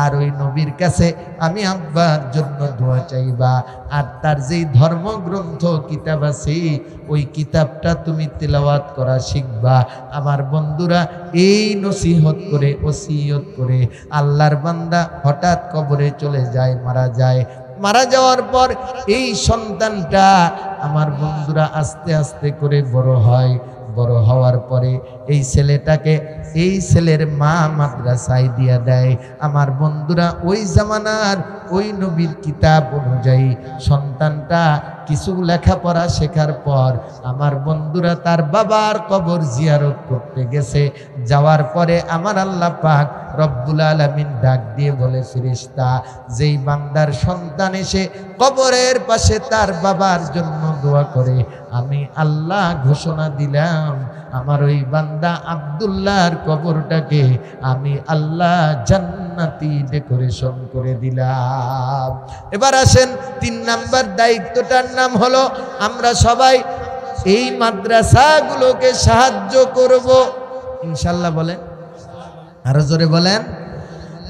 আর ওই নবীর কাছে আমি আব্বার জন্য দোয়া চাইবা, আর তার যেই ধর্মগ্রন্থ কিতাব আছে ওই কিতাবটা তুমি তেলাওয়াত করা শিখবা। আমার বন্ধুরা, এই নসিহত করে ওসিয়ত করে আল্লাহর বান্দা হঠাৎ কবরে চলে যায়, মারা যায়। মারা যাওয়ার পর এই সন্তানটা আমার বন্ধুরা আস্তে আস্তে করে বড় হয়। বড় হওয়ার পরে এই ছেলেটাকে এই ছেলের মা মাদ্রাসায় দিয়া দেয়। আমার বন্ধুরা, ওই জামানার ওই নবীর কিতাব অনুযায়ী সন্তানটা কিছু লেখাপড়া শেখার পর আমার বন্ধুরা তার বাবার কবর জিয়ারত করতে গেছে। যাওয়ার পরে আমার আল্লাহ পাক রব্বুল আলামিন ডাক দিয়ে বলে, ফেরেশতা, যেই বান্দার সন্তান এসে কবরের পাশে তার বাবার জন্য দোয়া করে, আমি আল্লাহ ঘোষণা দিলাম আমার ওই বান্দা আব্দুল্লাহর কবরটাকে আমি আল্লাহ জান্নাতি ডেকোরেশন করে দিলাম। এবার আসেন 3 নাম্বার দায়িত্বটার নাম হলো আমরা সবাই এই মাদ্রাসাগুলোকে সাহায্য করব ইনশাআল্লাহ। বলেন, আরো জোরে বলেন।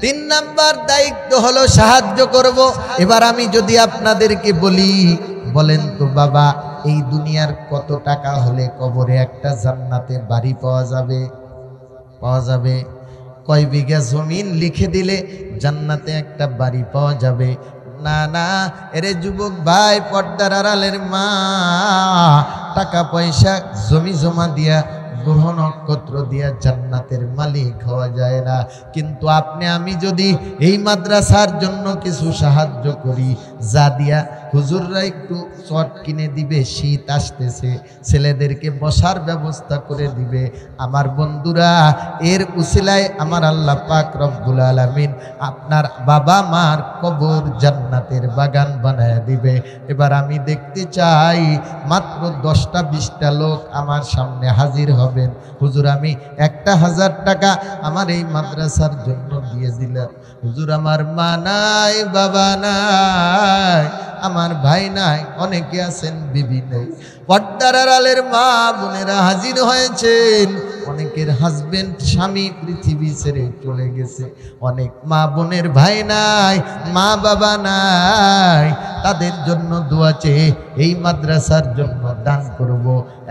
3 নাম্বার দায়িত্ব হলো সাহায্য করব। এবার আমি যদি আপনাদেরকে বলি, বলেন তো বাবা, এই দুনিয়ার কত টাকা হলে কবরে একটা জান্নাতে বাড়ি পাওয়া যাবে? পাওয়া যাবে? কয় বিঘা জমিন লিখে দিলে জান্নাতে একটা বাড়ি পাওয়া যাবে? না না, এরে যুবক ভাই, পর্দার আড়ালের মা, টাকা পয়সা জমি জমা দিয়া গ্রহ নক্ষত্র দিয়া জান্নাতের মালিক হওয়া যায় না। কিন্তু আপনি আমি যদি এই মাদ্রাসার জন্য কিছু সাহায্য করি, যা দিয়া হুজুররা একটু চট কিনে দিবে, শীত আসতেছে, ছেলেদেরকে বসার ব্যবস্থা করে দিবে, আমার বন্ধুরা এর উসিলায় আমার আল্লাহ পাক রব্বুল আলামিন আপনার বাবা মার কবর জান্নাতের বাগান বানায় দিবে। এবার আমি দেখতে চাই মাত্র 10টা 20টা লোক আমার সামনে হাজির হবেন, হুজুর আমি 1000 টাকা আমার এই মাদ্রাসার জন্য দিয়ে দিলাম। হুজুর আমার মা নাই, বাবা নাই, আমার ভাই নাই, অনেকে আছেন বিবি নেই। পর্দার আড়ালের মা বোনেরা হাজির হয়েছেন, অনেকের হাজবেন্ড স্বামী পৃথিবী ছেড়ে চলে গেছে, অনেক মা বোনের ভাই নাই, মা বাবা নাই, তাদের জন্য দোয়া চেয়ে এই মাদ্রাসার জন্য দান করব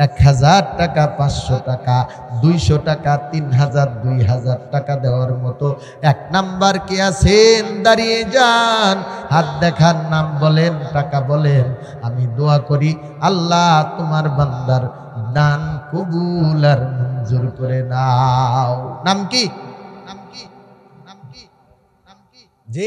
1000 টাকা, 500 টাকা, 200 টাকা, 3000, 2000 টাকা দেওয়ার মতো 1 নাম্বার কে আছেন? দাঁড়িয়ে যান, হাত দেখার, নাম বলেন, টাকা বলেন, আমি দোয়া করি আল্লাহ তোমার বান্দার দান কবুল আর মঞ্জুর করে নাও। নাম কি? নাম কি? নাম কি? নাম কি? জি